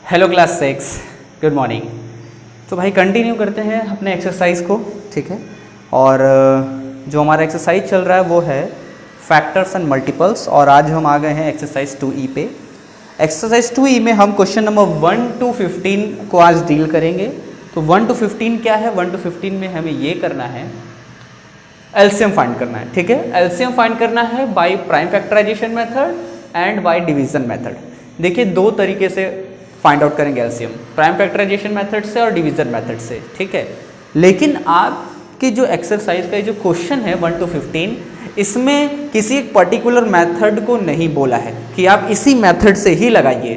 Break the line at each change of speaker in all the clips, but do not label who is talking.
Hello class 6, good morning. तो भाई continue करते हैं अपने एक्सरसाइज को, ठीक है। और जो हमारा एक्सरसाइज चल रहा है वो है फैक्टर्स एंड मल्टीपल्स, और आज हम आ गए हैं एक्सरसाइज 2E पे। एक्सरसाइज 2E में हम क्वेश्चन नंबर 1 to 15 को आज डील करेंगे। तो 1 to 15 क्या है? 1 to 15 में हमें ये करना है, एलसीएम फाइंड करना है, ठीक है। एलसीएम फाइंड करना है by prime factorization method and by division method. देखिए दो तरीके से फाइंड आउट करेंगे एलसीएम, प्राइम फैक्टराइजेशन मेथड से और डिवीजन मेथड से, ठीक है। लेकिन आपके जो एक्सरसाइज का जो क्वेश्चन है 1 to 15, इसमें किसी एक पर्टिकुलर मेथड को नहीं बोला है कि आप इसी मेथड से ही लगाइए।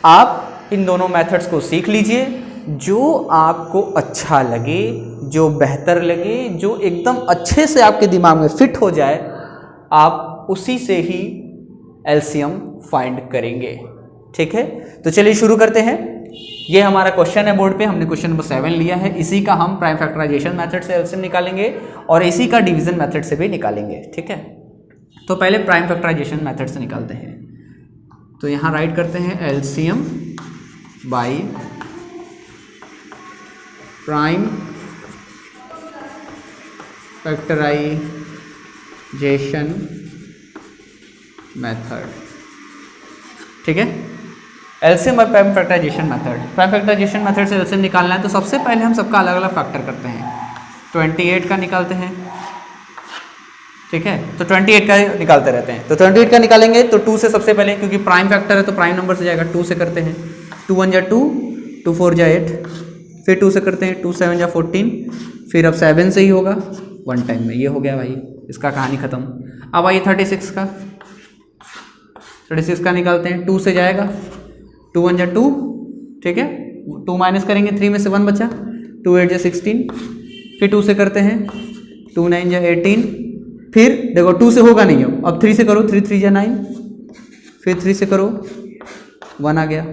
आप इन दोनों मेथड्स को सीख लीजिए, जो आपको अच्छा लगे, जो बेहतर लगे, जो एकदम अच्छे से आपके दिमाग में फिट हो जाए, आप उसी से ही एलसीएम फाइंड करेंगे, ठीक है। तो चलिए शुरू करते हैं। ये हमारा क्वेश्चन है बोर्ड पे, हमने क्वेश्चन नंबर 7 लिया है। इसी का हम प्राइम फैक्टराइजेशन मेथड से एलसीएम निकालेंगे और इसी का डिवीजन मेथड से भी निकालेंगे, ठीक है। तो पहले प्राइम फैक्टराइजेशन मेथड से निकालते हैं। तो यहाँ राइट करते हैं LCM by prime factorization method, ठीक है। LCM by prime factorization method, prime factorization method से एलसीएम निकालना है। तो सबसे पहले हम सबका अलग अलग फैक्टर करते हैं। 28 का निकालते हैं, ठीक है। तो 28 का निकालते रहते हैं। तो 28 का निकालेंगे तो 2 से सबसे पहले, क्योंकि प्राइम फैक्टर है तो प्राइम नंबर से जाएगा, 2 से करते हैं। 2 1 जा 2, 2 4 जा 8, फिर 2 से करते हैं, 2 7 जा 14, फिर अब 7 से ही होगा 1 टाइम में। ये हो गया भाई, इसका कहानी खत्म। अब आइए 36 का, 36 का निकालते हैं। 2 से जाएगा, 2 1 जा 2, ठीक है। 2 माइनस करेंगे, 3 में से 1 बचा, 2 8 जा 16, फिर 2 से करते हैं, 2 9 जा 18, फिर देखो 2 से होगा नहीं हो, अब 3 से करो, 3 3 जा 9, फिर 3 से करो, 1 आ गया।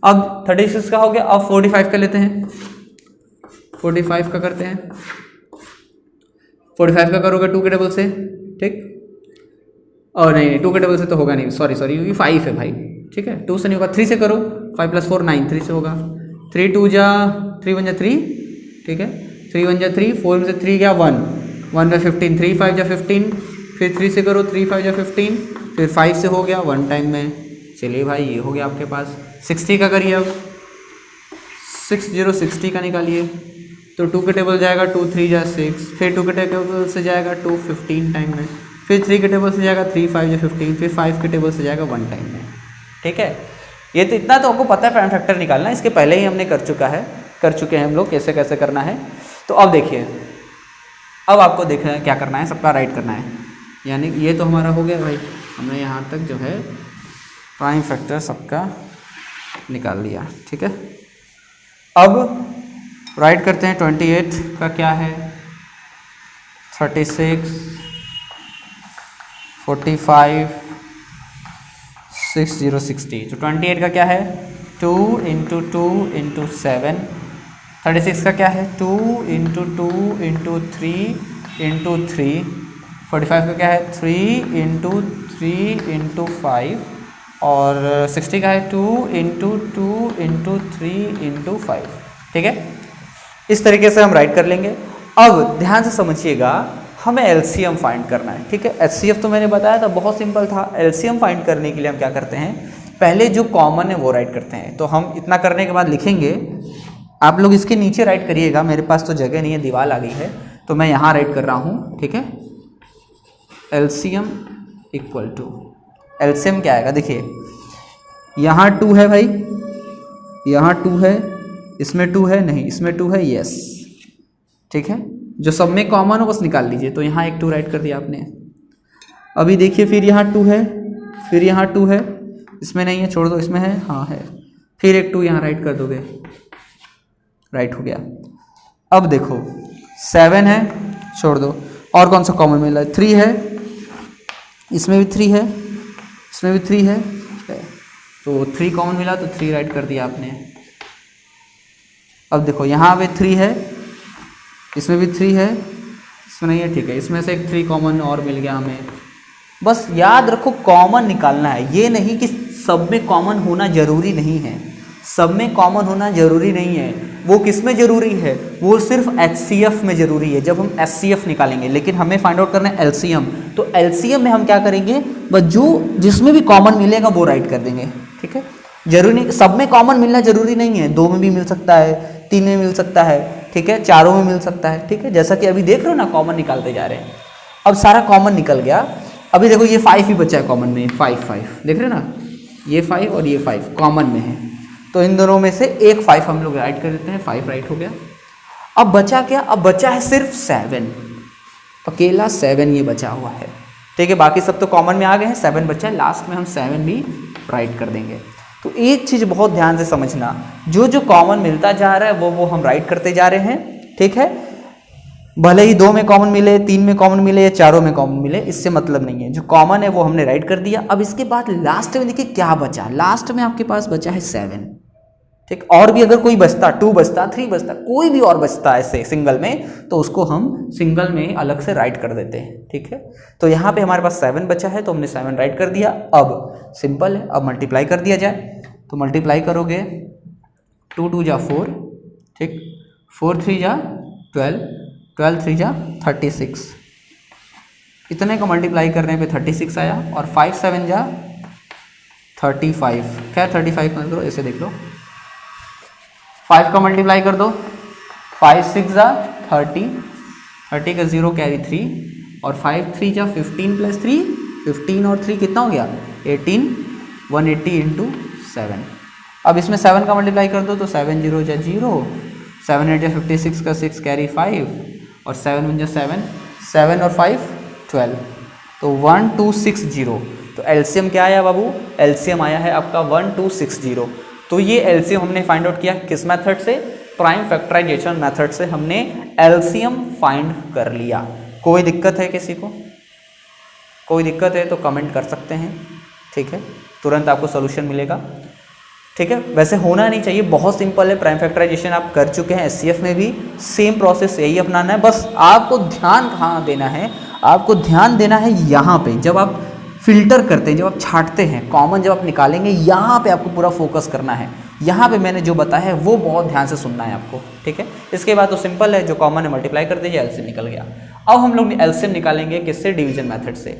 अब 36 का हो गया। अब 45 का लेते हैं, 45 का करते हैं। 45 का करोगे 2 के टेबल से, ठीक। और नहीं 2 के टेबल से तो होगा नहीं, सॉरी ये 5 है भाई, ठीक है। 2 से नहीं होगा, 3 से करो, 5 + 4 9, 3 से होगा। 3 2 जा 3 1 जा 3, ठीक है। 3 1 जा 3, 4 में से 3 गया 1, 1 में 15, 3 5 जा 15, फिर 3 से करो, 3 5 जा 15, फिर 5 से हो गया 1 टाइम में। चलिए भाई ये हो गया आपके पास। 60 का करिए, अब 60 का निकालिए। तो 2 के टेबल जाएगा, 2 3 जा 6, फिर 2 के टेबल से जाएगा 2 15 टाइम में, फिर 3 के टेबल से जाएगा 3 5 जा 15, फिर 5 के टेबल से जाएगा 1 टाइम में, ठीक है। ये तो इतना तो आपको पता है प्राइम फैक्टर निकालना, इसके पहले ही हमने कर चुके हैं हम लोग कैसे कैसे करना है। तो अब देखिए, अब आपको देखना है क्या करना है, सबका राइट करना है। यानी ये तो हमारा हो गया भाई, हमने यहाँ तक जो है प्राइम फैक्टर सबका निकाल लिया, ठीक है। अब राइट करते हैं 28 का क्या है, 36 45 60 60। तो 28 का क्या है, 2 × 2 × 7। 36 का क्या है, 2 × 2 × 3 × 3। 45 का क्या है, 3 × 3 × 5। और 60 का है 2 × 2 × 3 × 5, ठीक है। इस तरीके से हम राइट कर लेंगे। अब ध्यान से समझिएगा, हमें एलसीएम फाइंड करना है, ठीक है। एचसीएफ तो मैंने बताया था, बहुत सिंपल था। एलसीएम फाइंड करने के लिए हम क्या करते हैं, पहले जो कॉमन है वो राइट करते हैं। तो हम इतना करने के बाद लिखेंगे, आप लोग इसके नीचे राइट करिएगा, मेरे पास तो जगह नहीं है, दीवार आ गई है, तो मैं यहाँ राइट कर रहा हूँ, ठीक है। एलसीएम इक्वल टू, एलसीएम क्या आएगा, देखिए यहाँ 2 है भाई, यहाँ 2 है, इसमें 2 है नहीं, इसमें 2 है, यस, ठीक है। जो सब में कॉमन हो बस निकाल लीजिए। तो यहाँ एक 2 राइट कर दिया आपने। अभी देखिए, फिर यहाँ 2 है, फिर यहाँ 2 है, इसमें नहीं है, छोड़ दो, इसमें है, हाँ है, फिर एक 2 यहाँ राइट कर दोगे, राइट हो गया। अब देखो 7 है, छोड़ दो, और कौन सा कॉमन मिला है, 3 है, इसमें भी 3 है, इसमें भी 3 है, तो 3 कॉमन मिला तो 3 राइट कर दिया आपने। अब देखो यहाँ पे 3 है, इसमें भी 3 है, इसमें नहीं है, ठीक है, इसमें से एक 3 कॉमन और मिल गया हमें। बस याद रखो कॉमन निकालना है, ये नहीं कि सब में कॉमन होना जरूरी नहीं है। सब में कॉमन होना जरूरी नहीं है। वो किस में जरूरी है? वो सिर्फ HCF में जरूरी है, जब हम HCF निकालेंगे। लेकिन हमें फाइंड आउट करना है LCM। तो LCM में हम क्या करेंगे, बस जो जिसमें भी कॉमन मिलेगा वो राइट कर देंगे। ठीक है, जरूरी नहीं, सब में कॉमन मिलना जरूरी नहीं है, 2 में भी मिल सकता है, 3 में मिल सकता है, ठीक है, 4 में मिल सकता है। ठीक है, जैसा कि अभी देख रहे हो ना, कॉमन निकालते जा रहे हैं। अब सारा कॉमन निकल गया। अभी देखो ये 5 ही बचा है कॉमन में, 5 देख रहे हो ना, ये 5 और ये 5 कॉमन में है। तो इन दोनों में से एक 5 हम लोग राइट कर देते हैं, 5 राइट हो गया। अब बचा क्या? अब बचा है सिर्फ 7, अकेला 7 ये बचा हुआ है। ठीक है, बाकी सब तो कॉमन में आ गए हैं, 7 बचा है, लास्ट में हम 7 भी राइट कर देंगे। तो एक चीज़ बहुत ध्यान से समझना, जो जो कॉमन मिलता जा रहा है वो हम राइट करते जा रहे हैं। ठीक है, भले ही 2 में कॉमन मिले, 3 में कॉमन मिले या 4 में कॉमन मिले, इससे मतलब नहीं है। जो कॉमन है वो हमने राइट कर दिया। अब इसके बाद लास्ट में देखिए क्या बचा। लास्ट में आपके पास बचा है 7। ठीक, और भी अगर कोई बचता, 2 बचता, 3 बचता, कोई भी और बचता ऐसे सिंगल में, तो उसको हम सिंगल में अलग से राइट कर देते हैं। ठीक है, तो यहाँ पे हमारे पास 7 बचा है, तो हमने 7 राइट कर दिया। अब सिंपल है, अब मल्टीप्लाई कर दिया जाए। तो मल्टीप्लाई करोगे, 2 2 जा 4, ठीक, 4 3 जा 12, 12 3 जा 36, इतने का मल्टीप्लाई करने पे 36 आया। और 5 7 जा 35, क्या 35 मत करो, ऐसे देख लो, 5 का मल्टीप्लाई कर दो, 5 6 जा 30, 30 का 0 कैरी 3, और 5 3 जा 15 प्लस 3, 15 और 3 कितना हो गया 18, 180 इंटू 7। अब इसमें 7 का मल्टीप्लाई कर दो, तो 7 0 जा 0, 7 8 जा 56 का 6 कैरी 5, और 7 1 जा 7, 7 और 5 12, तो 1260। तो एलसीएम क्या आया बाबू? एलसीएम आया है आपका 1260। तो ये एलसीएम हमने फाइंड आउट किया किस मेथड से? प्राइम फैक्टराइजेशन मेथड से हमने एलसीएम फाइंड कर लिया। कोई दिक्कत है किसी को? कोई दिक्कत है तो कमेंट कर सकते हैं। ठीक है, तुरंत आपको सोल्यूशन मिलेगा। ठीक है, वैसे होना नहीं चाहिए, बहुत सिंपल है। प्राइम फैक्टराइजेशन आप कर चुके हैं, एचसीएफ में भी सेम प्रोसेस यही अपनाना है। बस आपको ध्यान कहाँ देना है? आपको ध्यान देना है यहाँ पे, जब आप फिल्टर करते हैं, जब आप छांटते हैं, कॉमन जब आप निकालेंगे, यहाँ पे आपको पूरा फोकस करना है। यहाँ पे मैंने जो बताया है वो बहुत ध्यान से सुनना है आपको। ठीक है, इसके बाद तो सिंपल है, जो कॉमन है मल्टीप्लाई कर दीजिए, एलसीएम निकल गया। अब हम लोग एलसीएम निकालेंगे किससे? डिवीजन मेथड से।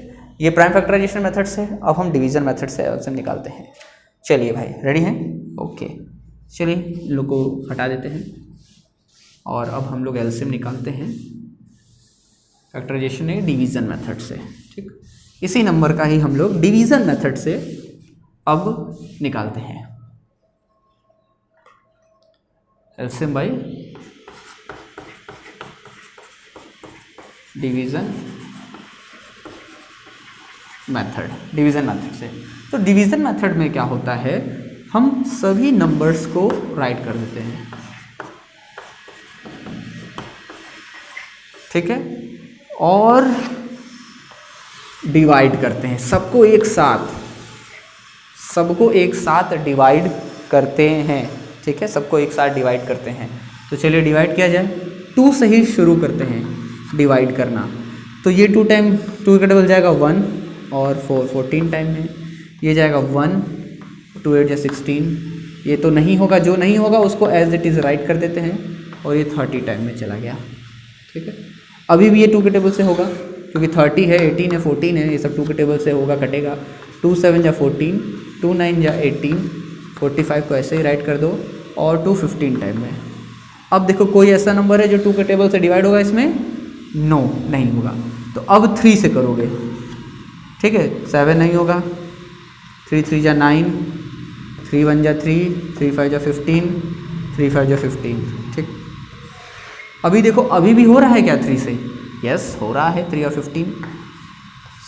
ये प्राइम फैक्टराइजेशन मेथड से, अब हम डिवीजन मेथड से एलसीएम निकालते हैं। चलिए भाई, रेडी हैं? ओके, चलिए लोग को हटा देते हैं और अब हम लोग एलसीएम निकालते हैं फैक्टराइजेशन है डिवीज़न मेथड से। ठीक, इसी नंबर का ही हम लोग डिवीज़न मेथड से अब निकालते हैं LCM bye division method, division method से। तो डिवीज़न मेथड में क्या होता है, हम सभी नंबर्स को राइट कर देते हैं। ठीक है, और डिवाइड करते हैं सबको एक साथ, सबको एक साथ डिवाइड करते हैं। ठीक है, सबको एक साथ डिवाइड करते हैं। तो चलिए डिवाइड किया जाए। 2 से ही शुरू करते हैं डिवाइड करना। तो ये 2 टाइम 2 का टेबल जाएगा 1 और 4 14 टाइम में, ये जाएगा 1 2 8 या 16। ये तो नहीं होगा, जो नहीं होगा उसको एज इट इज़ राइट कर देते हैं, और ये 30 टाइम में चला गया। ठीक है, अभी भी ये 2 के टेबल से होगा, क्योंकि 30 है, 18 है, 14 है, ये सब 2 के टेबल से होगा, कटेगा। 2 7 या 14, 2 9 या 18, 45 को ऐसे ही राइट कर दो, और 2 15 टाइम में। अब देखो कोई ऐसा नंबर है जो 2 के टेबल से डिवाइड होगा इसमें? नो, नहीं होगा। तो अब 3 से करोगे। ठीक है, 7 नहीं होगा, 3 3 जा 9, 3 1 जा 3, 3 5 जा 15, 3 5 जा 15। ठीक, अभी देखो अभी भी हो रहा है क्या 3 से? यस, हो रहा है 3 और 15।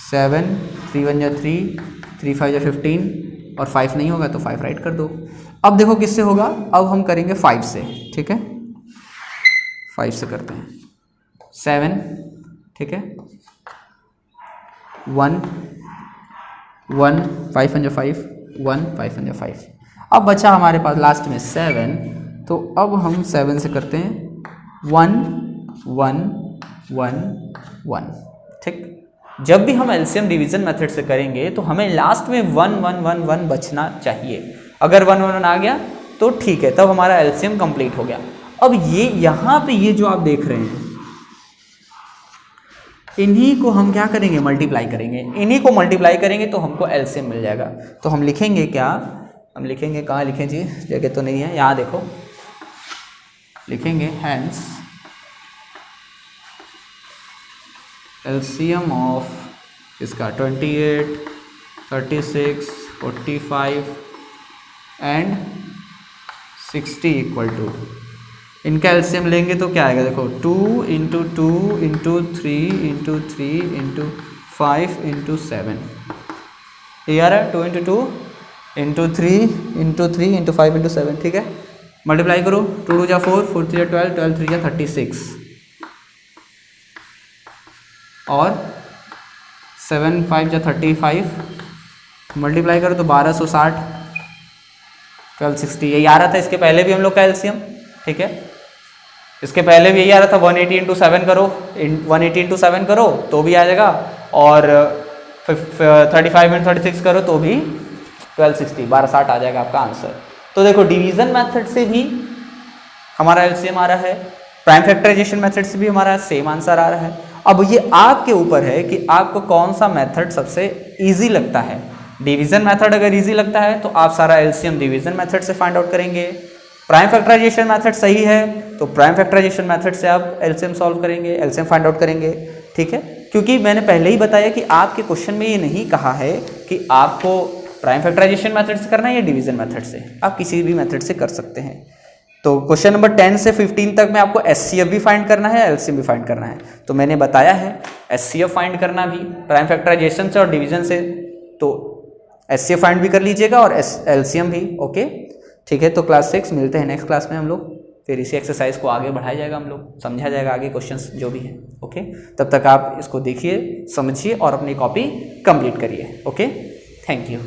7 3 1 जा 3, 3 5 जा 15, और 5 नहीं होगा तो 5 राइट कर दो। अब देखो किससे होगा? अब हम करेंगे 5 से। ठीक है, 5 से करते हैं। 7, ठीक है, 1 1 5 1 जा 5, 1 5 1 जा 5। अब बचा हमारे पास लास्ट में 7, तो अब हम 7 से करते हैं 1 1 1 1। ठीक, जब भी हम एलसीएम डिवीजन मेथड से करेंगे तो हमें लास्ट में 1 1 1 1 बचना चाहिए। अगर 1 1 1 आ गया तो ठीक है, तब हमारा एलसीएम कंप्लीट हो गया। अब ये यहाँ पे ये जो आप देख रहे हैं, इन्हीं को हम क्या करेंगे, मल्टीप्लाई करेंगे। इन्हीं को मल्टीप्लाई करेंगे तो हमको एलसीएम मिल जाएगा। तो हम लिखेंगे क्या, हम लिखेंगे, कहाँ लिखें जी, जगह तो नहीं है, यहाँ देखो लिखेंगे, हैंस एलसीएम ऑफ इसका 28, 36, 45 एंड 60 इक्वल टू, इनका एलसीएम लेंगे तो क्या आएगा, देखो 2 into 2 into 3 into 3 into 5 into 7, ये आ रहा है 2 into 2 into 3 into 3 into 5 into 7, ठीक है। मल्टीप्लाई करो, 2 2 जा 4, 4 3 जा 12, 12 3 जा 36 और 7 5 जा 35, मल्टीप्लाई करो तो 1260, 1260, यही आ रहा था इसके पहले भी हम लोग का एलसीएम, ठीक है। इसके पहले भी यही आ रहा था, 180 इंटू 7 करो, 180 इंटू 7 करो तो भी आ जाएगा, और 35 इंटू 36 करो तो भी 1260, 1260 आ जाएगा आपका आंसर। तो देखो डिवीजन मेथड से भी हमारा एलसीएम आ रहा है, प्राइम फैक्टराइजेशन मेथड से भी हमारा सेम आंसर आ रहा है। अब ये आपके ऊपर है कि आपको कौन सा मेथड सबसे इजी लगता है। डिवीजन मेथड अगर इजी लगता है तो आप सारा एलसीएम डिवीजन मेथड से फाइंड आउट करेंगे। प्राइम फैक्टराइजेशन मेथड सही है तो प्राइम फैक्टराइजेशन मेथड से आप एलसीएम सॉल्व करेंगे, एलसीएम फाइंड आउट करेंगे, ठीक है। क्योंकि मैंने पहले ही बताया कि आपके क्वेश्चन में ये नहीं कहा है कि आपको प्राइम फैक्टराइजेशन मेथड से करना है या डिवीजन मेथड से, आप किसी भी मेथड से कर सकते हैं। तो क्वेश्चन नंबर 10 से 15 तक में आपको एचसीएफ भी फाइंड करना है, एलसीएम भी फाइंड करना है। तो मैंने बताया है एचसीएफ फाइंड करना भी प्राइम फैक्टराइजेशन से और डिवीजन से, तो एचसीएफ फाइंड भी कर लीजिएगा और एलसीएम भी, ओके ठीक है। तो क्लास 6 मिलते हैं नेक्स्ट क्लास में हम लोग, फिर इसी एक्सरसाइज को आगे बढ़ाया जाएगा, हम लोग समझा जाएगा आगे क्वेश्चंस जो भी हैं, ओके। तब तक आप इसको देखिए, समझिए और अपनी कॉपी कंप्लीट करिए, ओके। Thank you.